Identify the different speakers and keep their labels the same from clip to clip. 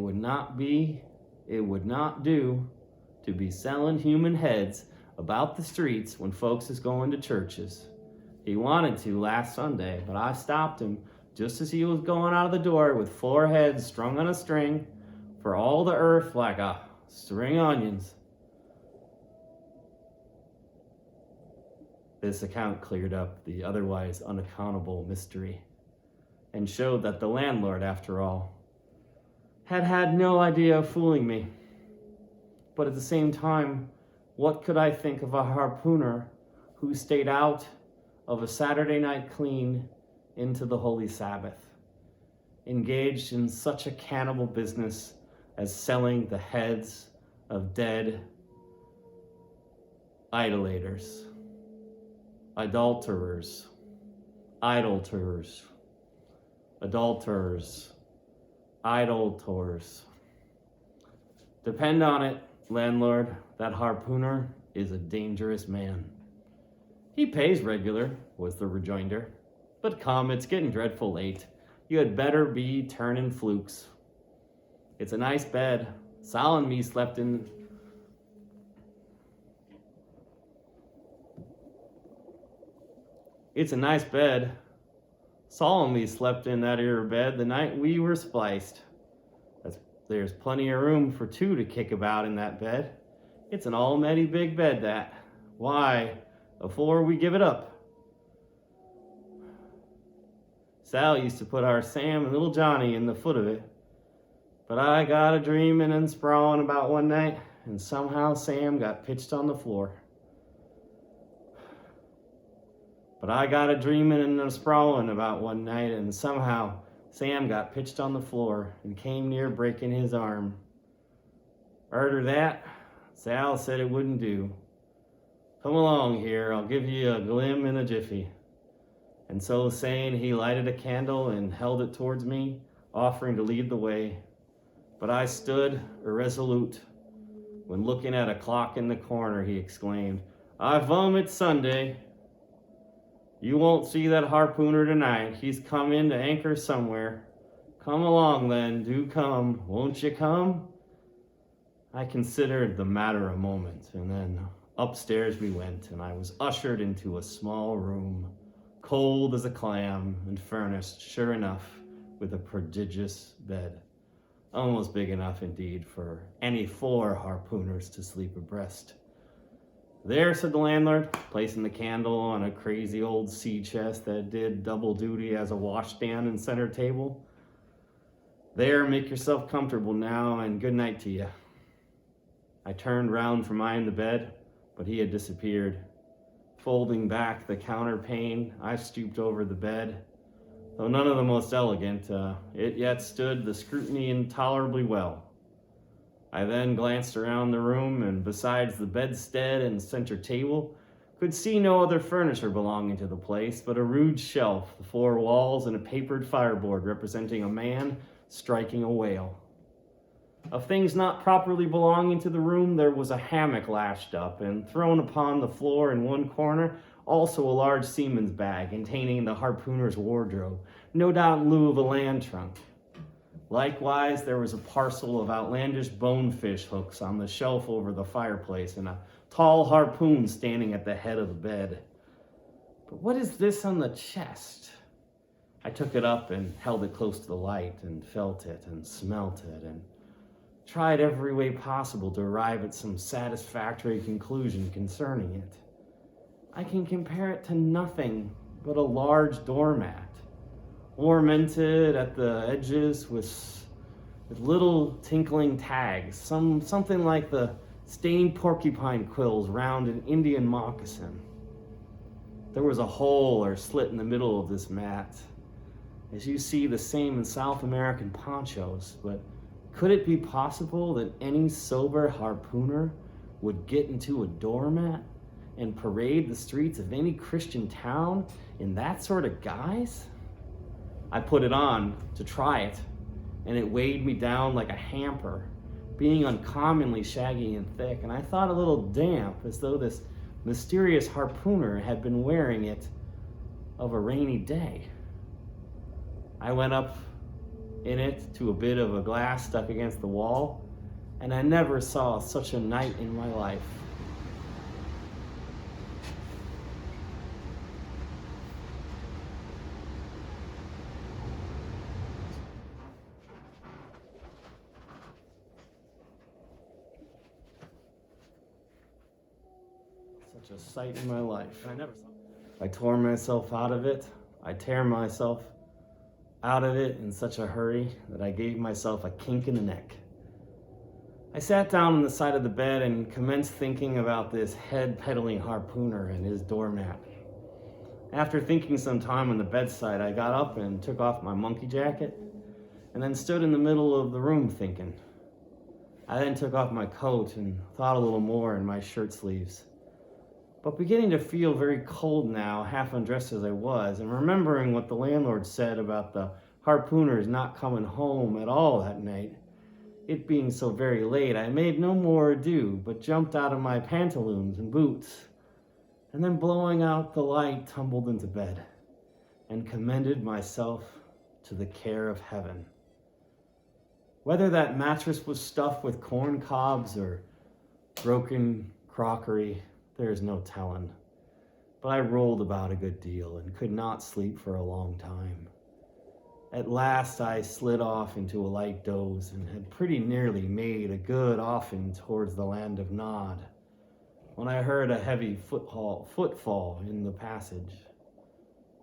Speaker 1: would not do to be selling human heads about the streets when folks is going to churches. He wanted to last Sunday, but I stopped him just as he was going out of the door with 4 heads strung on a string for all the earth like a string of onions. This account cleared up the otherwise unaccountable mystery and showed that the landlord, after all, had no idea of fooling me. But at the same time, what could I think of a harpooner who stayed out of a Saturday night clean into the Holy Sabbath, engaged in such a cannibal business as selling the heads of dead idolaters, adulterers, idolators. Depend on it, landlord, that harpooner is a dangerous man. He pays regular, was the rejoinder. But come, it's getting dreadful late. You had better be turning flukes. It's a nice bed. Sal and me slept in. It's a nice bed. Saul and me slept in that ere bed the night we were spliced. There's plenty of room for 2 to kick about in that bed. It's an almighty big bed, that. Why, afore we give it up. Sal used to put our Sam and little Johnny in the foot of it. But I got a dreaming and sprawling about one night, and somehow Sam got pitched on the floor. But I got a dreaming and a sprawling about one night, and somehow Sam got pitched on the floor and came near breaking his arm. Arter that, Sal said it wouldn't do. Come along here, I'll give you a glim in a jiffy. And so saying, he lighted a candle and held it towards me, offering to lead the way. But I stood irresolute. When looking at a clock in the corner, he exclaimed, I vum it's Sunday. You won't see that harpooner tonight. He's come in to anchor somewhere. Come along then, do come. Won't you come? I considered the matter a moment, and then upstairs we went, and I was ushered into a small room, cold as a clam, and furnished, sure enough, with a prodigious bed. Almost big enough, indeed, for any 4 harpooners to sleep abreast. There, said the landlord, placing the candle on a crazy old sea chest that did double duty as a washstand and center table. There, make yourself comfortable now, and good night to you. I turned round from eyeing the bed, but he had disappeared. Folding back the counterpane, I stooped over the bed. Though none of the most elegant, it yet stood the scrutiny intolerably well. I then glanced around the room, and besides the bedstead and center table, could see no other furniture belonging to the place but a rude shelf, the 4 walls, and a papered fireboard representing a man striking a whale. Of things not properly belonging to the room, there was a hammock lashed up, and thrown upon the floor in one corner, also a large seaman's bag containing the harpooner's wardrobe, no doubt in lieu of a land trunk. Likewise, there was a parcel of outlandish bonefish hooks on the shelf over the fireplace, and a tall harpoon standing at the head of the bed. But what is this on the chest? I took it up and held it close to the light, and felt it and smelt it, and tried every way possible to arrive at some satisfactory conclusion concerning it. I can compare it to nothing but a large doormat, ornamented at the edges with little tinkling tags, something like the stained porcupine quills round an Indian moccasin. There was a hole or slit in the middle of this mat, as you see the same in South American ponchos, but could it be possible that any sober harpooner would get into a doormat and parade the streets of any Christian town in that sort of guise? I put it on to try it, and it weighed me down like a hamper, being uncommonly shaggy and thick, and I thought a little damp, as though this mysterious harpooner had been wearing it of a rainy day. I went up in it to a bit of a glass stuck against the wall, and I never saw such a night in my life. Such a sight in my life. I tore myself out of it. I tear myself out of it in such a hurry that I gave myself a kink in the neck. I sat down on the side of the bed and commenced thinking about this head-peddling harpooner and his doormat. After thinking some time on the bedside, I got up and took off my monkey jacket and then stood in the middle of the room thinking. I then took off my coat and thought a little more in my shirt sleeves. But beginning to feel very cold now, half undressed as I was, and remembering what the landlord said about the harpooners not coming home at all that night, it being so very late, I made no more ado, but jumped out of my pantaloons and boots, and then blowing out the light, tumbled into bed, and commended myself to the care of heaven. Whether that mattress was stuffed with corn cobs or broken crockery, there is no telling, but I rolled about a good deal and could not sleep for a long time. At last I slid off into a light doze and had pretty nearly made a good offing towards the land of Nod, when I heard a heavy footfall in the passage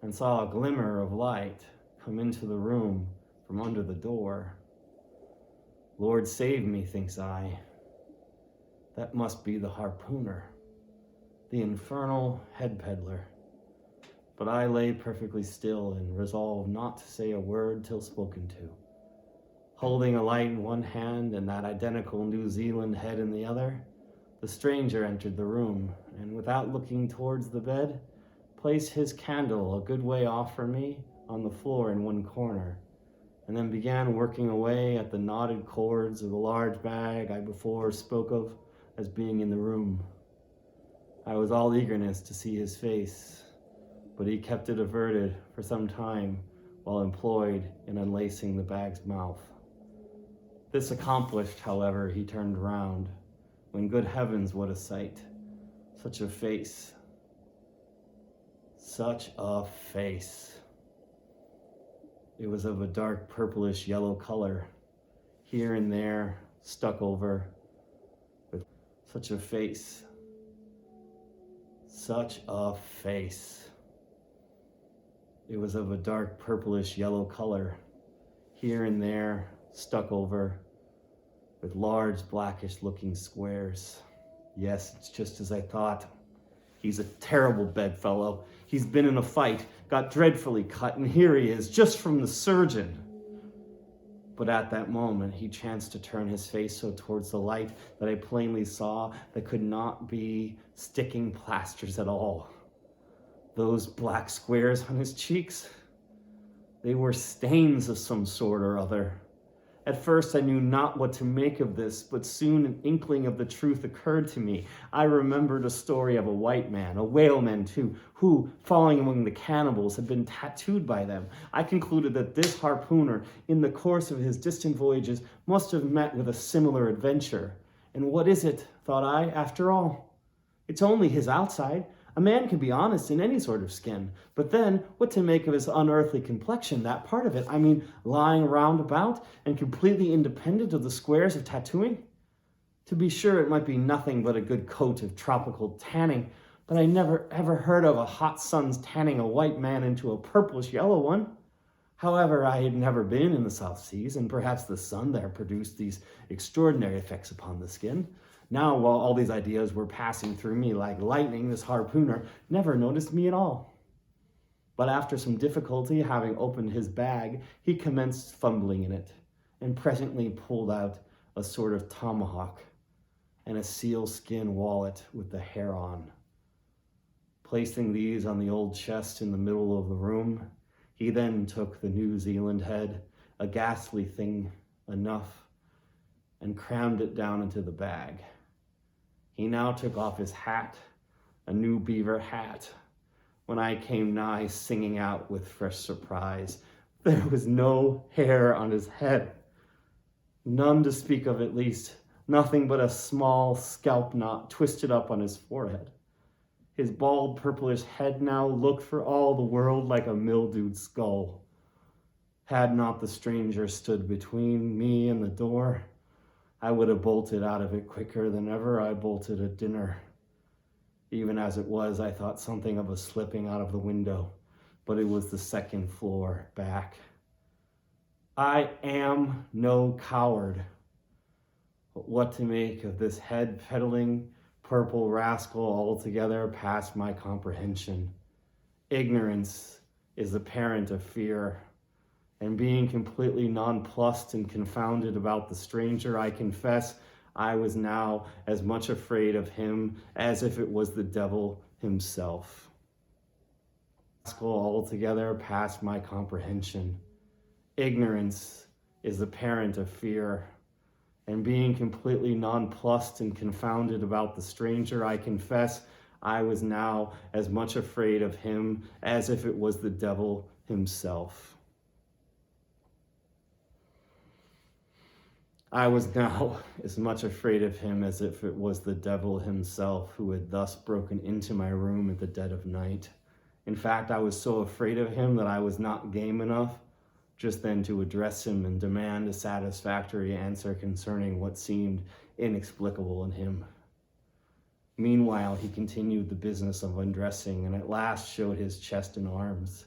Speaker 1: and saw a glimmer of light come into the room from under the door. Lord save me, thinks I. That must be the harpooner, the infernal head peddler. But I lay perfectly still and resolved not to say a word till spoken to. Holding a light in one hand and that identical New Zealand head in the other, the stranger entered the room, and without looking towards the bed, placed his candle a good way off from me on the floor in one corner, and then began working away at the knotted cords of the large bag I before spoke of as being in the room. I was all eagerness to see his face, but he kept it averted for some time while employed in unlacing the bag's mouth. This accomplished, however, he turned round, when good heavens, what a sight! Such a face. Such a face. It was of a dark purplish yellow color, here and there stuck over with such a face. Such a face. It was of a dark purplish yellow color, here and there stuck over with large blackish looking squares. Yes, it's just as I thought. He's a terrible bedfellow. He's been in a fight, got dreadfully cut, and here he is, just from the surgeon. But at that moment, he chanced to turn his face so towards the light that I plainly saw that could not be sticking plasters at all. Those black squares on his cheeks, they were stains of some sort or other. At first I knew not what to make of this, but soon an inkling of the truth occurred to me. I remembered a story of a white man, a whaleman too, who, falling among the cannibals, had been tattooed by them. I concluded that this harpooner, in the course of his distant voyages, must have met with a similar adventure. And what is it, thought I, after all? It's only his outside. A man can be honest in any sort of skin, but then what to make of his unearthly complexion, that part of it? I mean, lying round about and completely independent of the squares of tattooing? To be sure, it might be nothing but a good coat of tropical tanning, but I never ever heard of a hot sun's tanning a white man into a purplish yellow one. However, I had never been in the South Seas, and perhaps the sun there produced these extraordinary effects upon the skin. Now, while all these ideas were passing through me like lightning, this harpooner never noticed me at all. But after some difficulty, having opened his bag, he commenced fumbling in it, and presently pulled out a sort of tomahawk and a sealskin wallet with the hair on. Placing these on the old chest in the middle of the room, he then took the New Zealand head, a ghastly thing enough, and crammed it down into the bag. He now took off his hat, a new beaver hat, when I came nigh, singing out with fresh surprise, There was no hair on his head, none to speak of at least, nothing but a small scalp knot twisted up on his forehead. His bald purplish head now looked for all the world like a mildewed skull. Had not the stranger stood between me and the door, I would have bolted out of it quicker than ever I bolted at dinner. Even as it was, I thought something of a slipping out of the window, but it was the second floor back. I am no coward, but what to make of this head-peddling purple rascal altogether past my comprehension. Ignorance is the parent of fear, and being completely nonplussed and confounded about the stranger, I confess I was now as much afraid of him as if it was the devil himself. Altogether past my comprehension. Ignorance is the parent of fear, and being completely nonplussed and confounded about the stranger, I confess I was now as much afraid of him as if it was the devil himself. I was now as much afraid of him as if it was the devil himself who had thus broken into my room at the dead of night. In fact, I was so afraid of him that I was not game enough just then to address him and demand a satisfactory answer concerning what seemed inexplicable in him. Meanwhile, he continued the business of undressing and at last showed his chest and arms.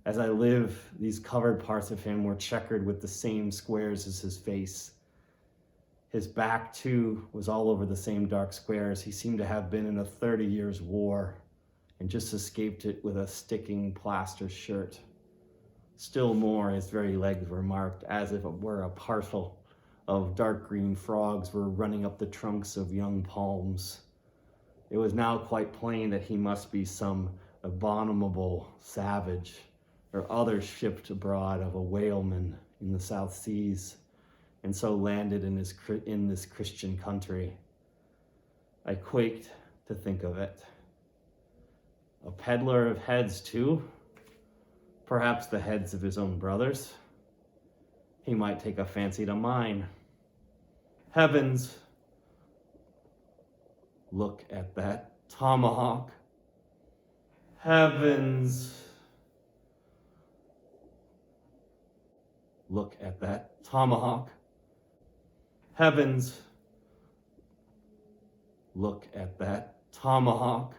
Speaker 1: As I live, these covered parts of him were checkered with the same squares as his face. His back, too, was all over the same dark squares. He seemed to have been in a 30 years war and just escaped it with a sticking plaster shirt. Still more, his very legs were marked as if it were a parcel of dark green frogs were running up the trunks of young palms. It was now quite plain that he must be some abominable savage or other shipped abroad of a whaleman in the South Seas, and so landed in this Christian country. I quaked to think of it. A peddler of heads, too? Perhaps the heads of his own brothers. He might take a fancy to mine. Heavens! Look at that tomahawk. Heavens! Look at that tomahawk. Heavens! Look at that tomahawk.